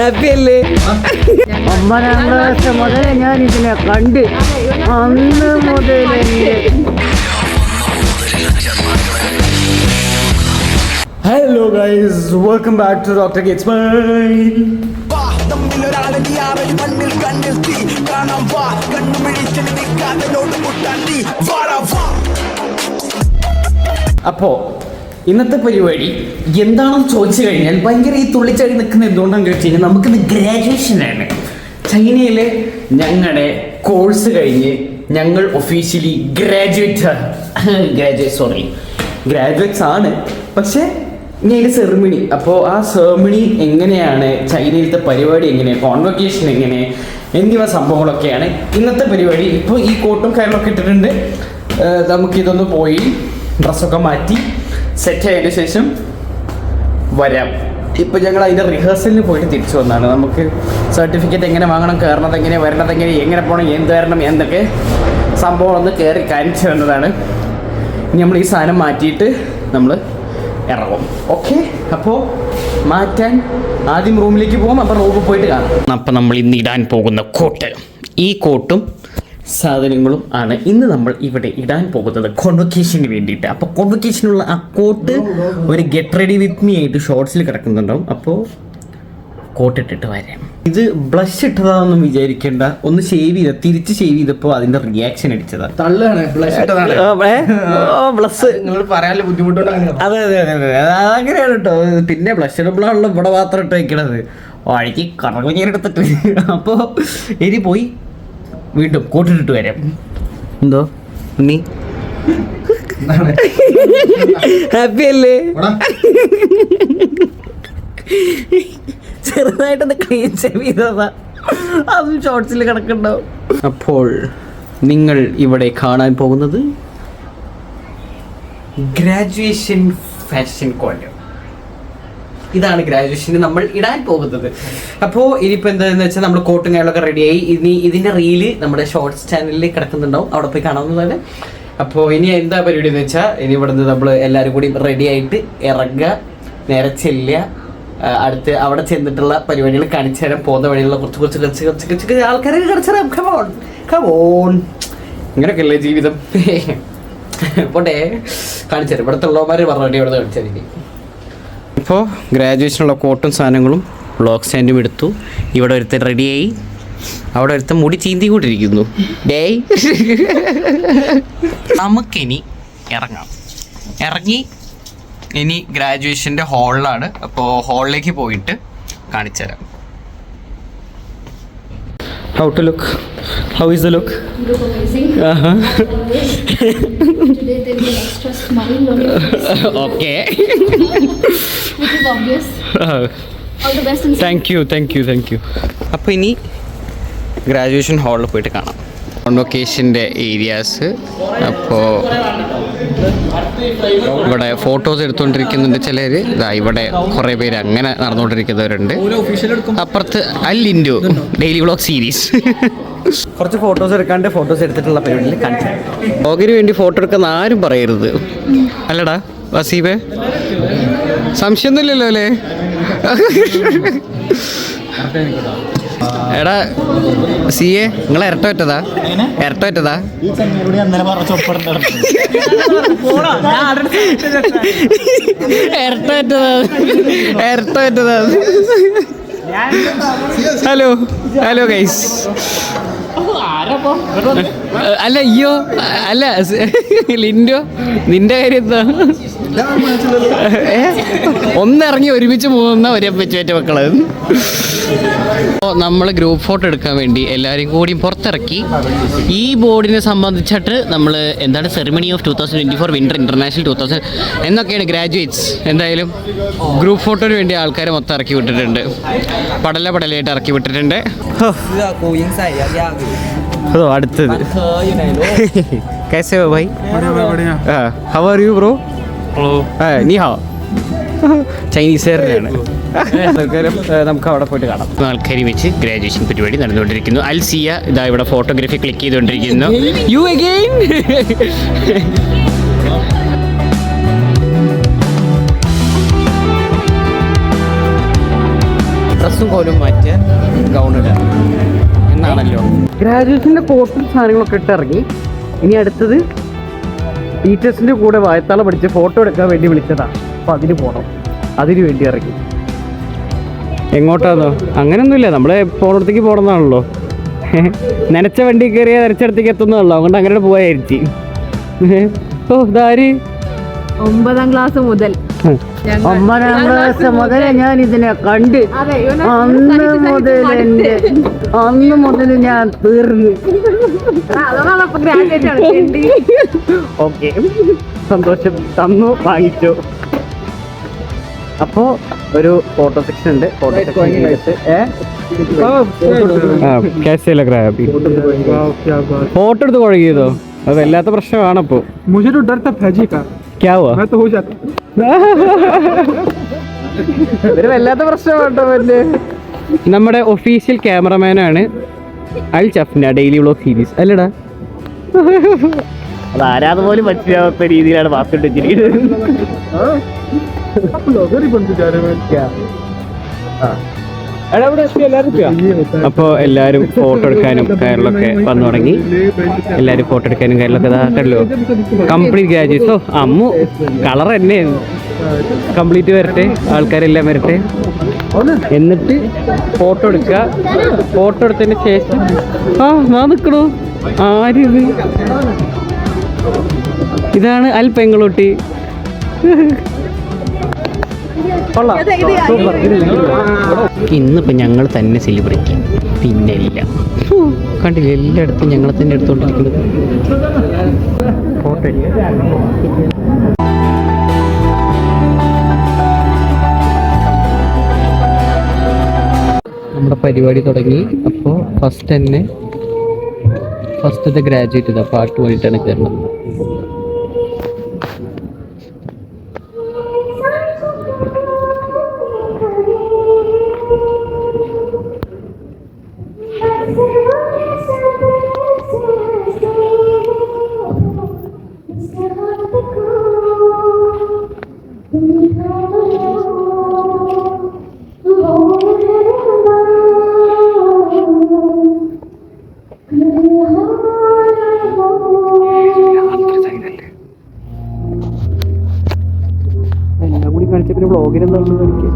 Happy അല്ലേ? 9ാം class മുതൽ ഞാൻ ഇതിനെ കണ്ട് അന്ന് മുതൽ hello guys, welcome back to doctor gets mile. അപ്പോൾ ഇന്നത്തെ പരിപാടി എന്താണെന്ന് ചോദിച്ചു കഴിഞ്ഞാൽ ഭയങ്കര ഈ തുള്ളിച്ചാടി നിൽക്കുന്ന എന്തുകൊണ്ടാണെന്ന് ചോദിച്ചു കഴിഞ്ഞാൽ നമുക്കിന്ന് ഗ്രാജുവേഷനാണ്. ചൈനയിലെ ഞങ്ങളുടെ കോഴ്സ് കഴിഞ്ഞ് ഞങ്ങൾ ഒഫീഷ്യലി ഗ്രാജുവേറ്റ്സ് ആണ്. പക്ഷേ ഇനി അതിൻ്റെ സെറിമണി, അപ്പോൾ ആ സെറിമണി എങ്ങനെയാണ്, ചൈനയിലത്തെ പരിപാടി എങ്ങനെയാണ്, കോൺവൊക്കേഷൻ എങ്ങനെ എന്നിവ സംഭവങ്ങളൊക്കെയാണ് ഇന്നത്തെ പരിപാടി. ഇപ്പോൾ ഈ കോട്ടും കാര്യങ്ങളൊക്കെ ഇട്ടിട്ടുണ്ട്. നമുക്കിതൊന്ന് പോയി ഡ്രസ്സൊക്കെ മാറ്റി സെറ്റ് ആയതിനു ശേഷം വരാം. ഇപ്പോൾ ഞങ്ങൾ അതിൻ്റെ റിഹേഴ്സലിന് പോയിട്ട് തിരിച്ചു വന്നതാണ്. നമുക്ക് സർട്ടിഫിക്കറ്റ് എങ്ങനെ വാങ്ങണം, കയറണത് എങ്ങനെ, വരണത് എങ്ങനെ പോകണം, എന്ത് വരണം, എന്തൊക്കെ സംഭവം ഒന്ന് കയറി കാണിച്ചു തന്നതാണ്. ഇനി നമ്മൾ ഈ സാധനം മാറ്റിയിട്ട് നമ്മൾ ഇറങ്ങും. ഓക്കെ, അപ്പോൾ മാറ്റാൻ ആദ്യം റൂമിലേക്ക് പോകും. അപ്പോൾ റൂമിൽ പോയിട്ട് കാണാം. അപ്പോൾ നമ്മൾ ഇന്ന് ഇടാൻ പോകുന്ന കോട്ട്, ഈ കോട്ടും സാധനങ്ങളും ആണ് ഇന്ന് നമ്മൾ ഇവിടെ ഇടാൻ പോകുന്നത് കോൺവൊക്കേഷന് വേണ്ടിയിട്ട്. അപ്പോൾ കോൺവൊക്കേഷനുള്ള ആ കോട്ട് ഒരു ഗെറ്റ് റെഡി വിത്ത് മീ ആയിട്ട് ഷോർട്സിൽ കിടക്കുന്നുണ്ടാവും. അപ്പോൾ കോട്ട് ഇട്ടിട്ട് വരാം. ഇത് ബ്ലഷ് ഇട്ടതാണെന്നും വിചാരിക്കേണ്ട, ഒന്ന് തിരിച്ച് ഷേവ് ചെയ്തപ്പോൾ അതിന്റെ റിയാക്ഷൻ അടിച്ചതാണ്. പറയാനുള്ള ബുദ്ധിമുട്ടുണ്ടാണ്. അതെ അങ്ങനെയാണ് കേട്ടോ. പിന്നെ ബ്ലഷ് ഇടുമ്പോഴാണല്ലോ ഇവിടെ മാത്രം ഇട്ട് വയ്ക്കണത്. വഴിക്ക് കറങ്ങഞ്ഞെടുത്തിട്ട്. അപ്പോൾ ഇനി പോയി വീണ്ടും കോട്ടിട്ടിട്ട് വരാം. എന്തോ നീ ഹാപ്പി അല്ലേ? ചെറുതായിട്ടൊന്ന് ക്ലീൻ ഷേവ് ചെയ്തതാ, അതും ഷോർട്സിൽ കിടക്കണ്ടാവും. അപ്പോൾ നിങ്ങൾ ഇവിടെ കാണാൻ പോകുന്നത് ഗ്രാജുവേഷൻ ഫാഷൻ കോലം. ഇതാണ് ഗ്രാജുവേഷന് നമ്മൾ ഇടാൻ പോകുന്നത്. അപ്പോൾ ഇനിയിപ്പോൾ എന്താണെന്ന് വെച്ചാൽ നമ്മൾ കോട്ടും കാര്യങ്ങളൊക്കെ റെഡിയായി. ഇനി ഇതിൻ്റെ റീല് നമ്മുടെ ഷോർട്സ് ചാനലിൽ കിടക്കുന്നുണ്ടാവും, അവിടെ പോയി കാണാവുന്നതാണ്. അപ്പോൾ ഇനി എന്താ പരിപാടി എന്ന് വെച്ചാൽ, ഇനി ഇവിടുന്ന് നമ്മൾ എല്ലാവരും കൂടി റെഡി ആയിട്ട് ഇറങ്ങുക, നേരെ ചെല്ലുക, അടുത്ത് അവിടെ ചെന്നിട്ടുള്ള പരിപാടികൾ കാണിച്ചു തരാൻ. പോകുന്ന വഴിയുള്ള കുറച്ച് ആൾക്കാരെ കാണിച്ചു തരാം. കമോൺ ഇങ്ങനെയൊക്കെ അല്ലേ ജീവിതം. പോട്ടെ, കാണിച്ചു തരാം. ഇവിടുത്തെ ഉള്ളവന്മാർ പറഞ്ഞിട്ട് ഇവിടെ കാണിച്ചു തരാം. ഇപ്പോൾ ഗ്രാജുവേഷനുള്ള കോട്ടും സാധനങ്ങളും ബ്ലോക്ക് സ്റ്റാൻഡും എടുത്തു. ഇവിടെ ഒരുത്തൻ റെഡിയായി, അവിടെ ഒരുത്തൻ മുടി ചീന്തിക്കൊണ്ടിരിക്കുന്നു. ഡേയ്, നമുക്കിനി ഇറങ്ങി ഇനി ഗ്രാജുവേഷൻ്റെ ഹാളിലാണ്. അപ്പോൾ ഹാളിലേക്ക് പോയിട്ട് കാണിച്ചു തരാം. How to look? How is the look? Look amazing. Today there will be extra smile on your face. Okay. Which is obvious. All the best and Thank you. അപ്പോൾ ഇനി ഗ്രാജുവേഷൻ ഹാളിൽ പോയിട്ട് കാണാം. കോൺവൊക്കേഷൻ്റെ ഏരിയാസ്. അപ്പോൾ ഇവിടെ ഫോട്ടോസ് എടുത്തുകൊണ്ടിരിക്കുന്നുണ്ട് ചിലർ. ഇവിടെ കുറേ പേര് അങ്ങനെ നടന്നുകൊണ്ടിരിക്കുന്നവരുണ്ട്. അപ്പുറത്ത് അല്ലിൻഡു ഡെയിലി വ്ളോഗ് സീരീസ്. കുറച്ച് ഫോട്ടോസ് എടുത്തിട്ടുള്ള പരിപാടിയിൽ കാണിച്ചു. വ്ളോഗിന് വേണ്ടി ഫോട്ടോ എടുക്കുന്ന ആരും പറയരുത്, അല്ലടാ വസീബേ? സംശയമൊന്നുമില്ലല്ലോ അല്ലേ? എടാ സിയെ, നിങ്ങൾ ഇരട്ട പറ്റതാ? Hello guys. അല്ല അയ്യോ അല്ല ലിൻഡോ, നിന്റെ കാര്യം എന്താ? ഒന്നിറങ്ങി ഒരുമിച്ച് പോകുന്ന ഒരേ പറ്റുപറ്റ മക്കള്. അപ്പോൾ നമ്മൾ ഗ്രൂപ്പ് ഫോട്ടോ എടുക്കാൻ വേണ്ടി എല്ലാവരും കൂടി പുറത്തിറക്കി. ഈ ബോർഡിനെ സംബന്ധിച്ചിട്ട് നമ്മൾ എന്താണ് സെറിമണി ഓഫ് 2024 വിൻ്റർ ഇൻ്റർനാഷണൽ 2000 എന്നൊക്കെയാണ് ഗ്രാജുവേറ്റ്സ്. എന്തായാലും ഗ്രൂപ്പ് ഫോട്ടോന് വേണ്ടി ആൾക്കാരെ മൊത്തം ഇറക്കി വിട്ടിട്ടുണ്ട്, പടലായിട്ട് ഇറക്കി വിട്ടിട്ടുണ്ട്. അടുത്തത് कैसे हो भाई? how are you bro? നീ ഹാ ചൈനീസുകാരനാണ്. നമുക്ക് അവിടെ പോയിട്ട് കാണാം. ആൾക്കാർ വെച്ച് ഗ്രാജുവേഷൻ പരിപാടി നടന്നുകൊണ്ടിരിക്കുന്നു. അൽസിയ ഇതാ ഇവിടെ ഫോട്ടോഗ്രാഫി ക്ലിക്ക് ചെയ്തുകൊണ്ടിരിക്കുന്നു. You again. ഡ്രസ്സും കോലും മാറ്റി ഗൗൺ ഇടാം എന്നാണല്ലോ. ഗ്രാജുവേഷൻ്റെ കോട്ടും സാധനങ്ങളൊക്കെ ഇട്ടിറങ്ങി. ഇനി അടുത്തത് ടീച്ചേഴ്സിൻ്റെ കൂടെ വായത്താള പഠിച്ച് ഫോട്ടോ എടുക്കാൻ വേണ്ടി വിളിച്ചതാണ്. അപ്പോൾ അതിന് പോകണം, അതിന് വേണ്ടി ഇറങ്ങി. എങ്ങോട്ടാന്നോ? അങ്ങനെയൊന്നുമില്ല, നമ്മൾ പോണടത്തേക്ക് പോകണമെന്നാണല്ലോ. നനച്ച വണ്ടി കയറിയാൽ നനച്ചടത്തേക്ക് എത്തുന്നതാണല്ലോ, അതുകൊണ്ട് അങ്ങനെ പോയായിരിക്കും. ഓ ഇതാര്? 9ാം ക്ലാസ് മുതൽ 9ാം ക്ലാസ് മുതൽ ഞാൻ ഇതിനെ കണ്ട് അന്ന് മുതൽ ഞാൻ തീർന്നു. ഓക്കെ, സന്തോഷം, തന്നു, വാങ്ങിച്ചു. അപ്പോൾ ഒരു ഫോട്ടോ സെക്ഷൻ ഉണ്ട്. ഫോട്ടോ ഫോട്ടോ എടുത്ത് കുഴങ്ങിയതോ? അത് വല്ലാത്ത പ്രശ്നമാണപ്പോ. ഇതൊരു വല്ലാത്ത പ്രശ്നമാട്ടോ. നമ്മുടെ ഒഫീഷ്യൽ ക്യാമറമാനാണ് അൽ ചഫ്ന ഡെയിലി വ്ളോഗ് സീരീസ് അല്ലടാ. അത് ആരാന്ന് പോലും മനസ്സിലാവാത്ത രീതിയിലാണ് മാസ്ക് ഇട്ടിരിക്കുന്നത്. അപ്പോൾ എല്ലാവരും ഫോട്ടോ എടുക്കാനും കയറിലൊക്കെ വന്നു തുടങ്ങി. എല്ലാവരും ഫോട്ടോ എടുക്കാനും കയറിലൊക്കെ ഇതാക്കല്ലോ. Complete graduates. ഓ അമ്മു കളർ തന്നെ കംപ്ലീറ്റ് വരട്ടെ, ആൾക്കാരെല്ലാം വരട്ടെ. എന്നിട്ട് ഫോട്ടോ എടുക്കുക. ഫോട്ടോ എടുത്തതിന് ശേഷം ഞാൻ നിൽക്കണോ? ആരിത്? ഇതാണ് അൽ പെങ്ങളൂട്ടി. ഇന്നിപ്പോൾ ഞങ്ങൾ തന്നെ സെലിബ്രേറ്റ് ചെയ്യും, പിന്നെ ഇല്ല. കണ്ടില്ല, എല്ലായിടത്തും ഞങ്ങളെ തന്നെ എടുത്തുകൊണ്ടിരിക്കുന്നത്. ഫോട്ടോ നമ്മുടെ പരിപാടി തുടങ്ങി. അപ്പോൾ ഫസ്റ്റത്തെ ഗ്രാജുവേറ്റ് ഇതാ പാട്ട് പോയിട്ടാണ് കയറുന്നത്. എല്ലാം കൂടി കാണിച്ച പിന്നെ വ്ളോഗിനെന്താണെന്ന് കാണിക്കുക.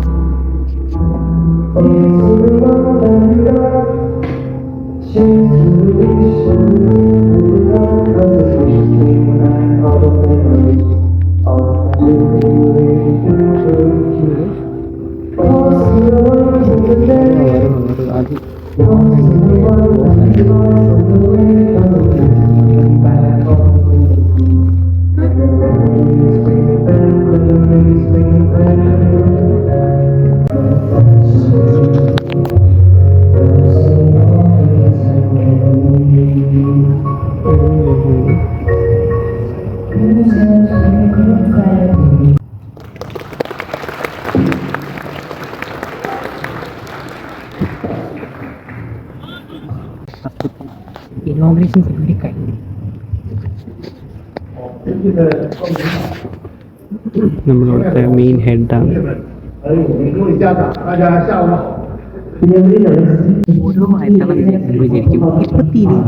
ഇനോഗ്രേഷൻ പരിപാടി കഴിഞ്ഞു. നമ്മളിവിടുത്തെ മെയിൻ ഹെഡാണ്. ഓരോ വായത്തളം വിചാരിക്കും ഇപ്പം തീരും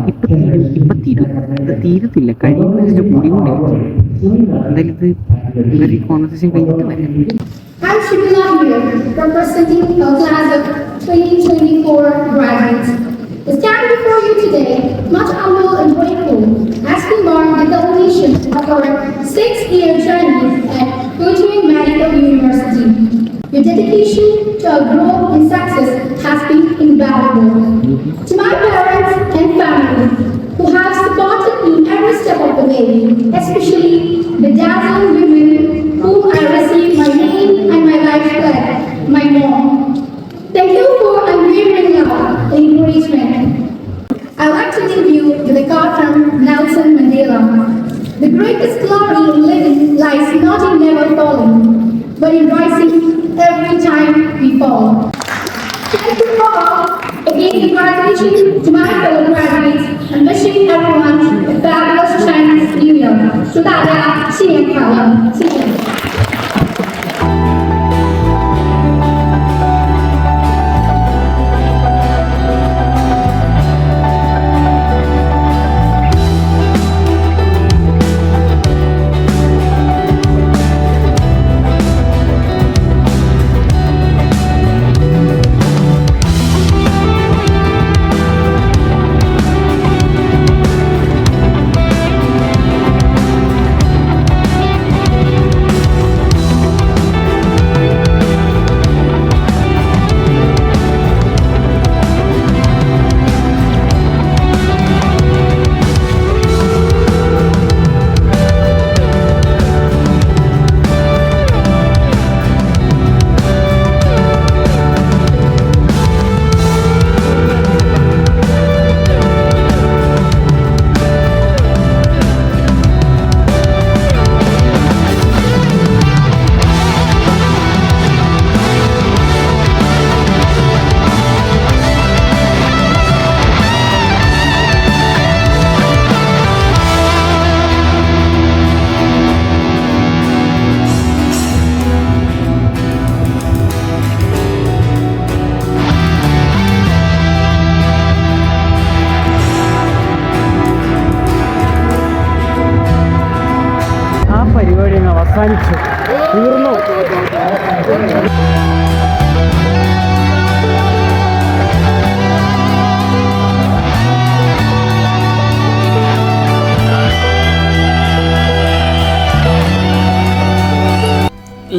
ഇത് തീരത്തില്ല, കഴിയുന്നതിൻ്റെ കൂടി എന്തായാലും ഇത് ഇവർ ഈ കോൺവെർസേഷൻ കഴിഞ്ഞിട്ട് വരാം. I'm Shibila here, representing the class of 2024 graduates. I stand before you today, much humble and grateful, as we mark the culmination of our 6-year journey at Fujian Medical University. Your dedication to our growth and success has been invaluable. To my parents and family, who have supported me every step of the way, especially the dazzling women whom I received my name and my life pledge, my mom. Thank you for unwavering love and encouragement. I'd like to leave you with a quote from Nelson Mandela. The greatest glory in living lies not in never falling, but in rising every time we fall. Thank you all. Again, congratulations to my fellow graduates and wishing everyone a fabulous Chinese New Year. 祝大家新年快乐！谢谢。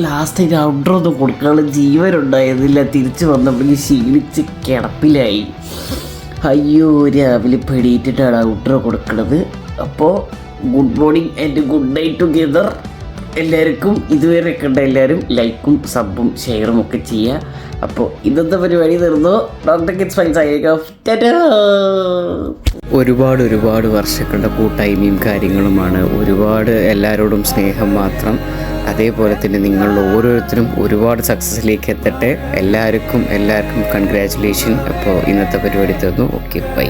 last അതിന് outdoor ഒന്നും കൊടുക്കാനുള്ള ജീവനുണ്ടായിരുന്നില്ല. തിരിച്ചു വന്നപ്പോഴേക്കും ക്ഷീണിച്ച് കിടപ്പിലായി. അയ്യോ, രാവിലെ പെടിയിട്ടിട്ടാണ് outdoor കൊടുക്കുന്നത്. അപ്പോൾ good morning and good night together എല്ലാവർക്കും. ഇതുവരെ കണ്ട എല്ലാവരും ലൈക്കും സബും ഷെയറും ഒക്കെ ചെയ്യുക. അപ്പോൾ ഇന്നത്തെ പരിപാടി തീർന്നു. Doctor kids fine signing off. ഒരുപാട് വർഷങ്ങളുടെ കൂട്ടായ്മയും കാര്യങ്ങളുമാണ്. ഒരുപാട് എല്ലാവരോടും സ്നേഹം മാത്രം. അതേപോലെ തന്നെ നിങ്ങൾ ഓരോരുത്തരും ഒരുപാട് സക്സസ്സിലേക്ക് എത്തട്ടെ. എല്ലാവർക്കും കൺഗ്രാജുലേഷൻ. അപ്പോൾ ഇന്നത്തെ പരിപാടി തീർന്നു. Okay, by.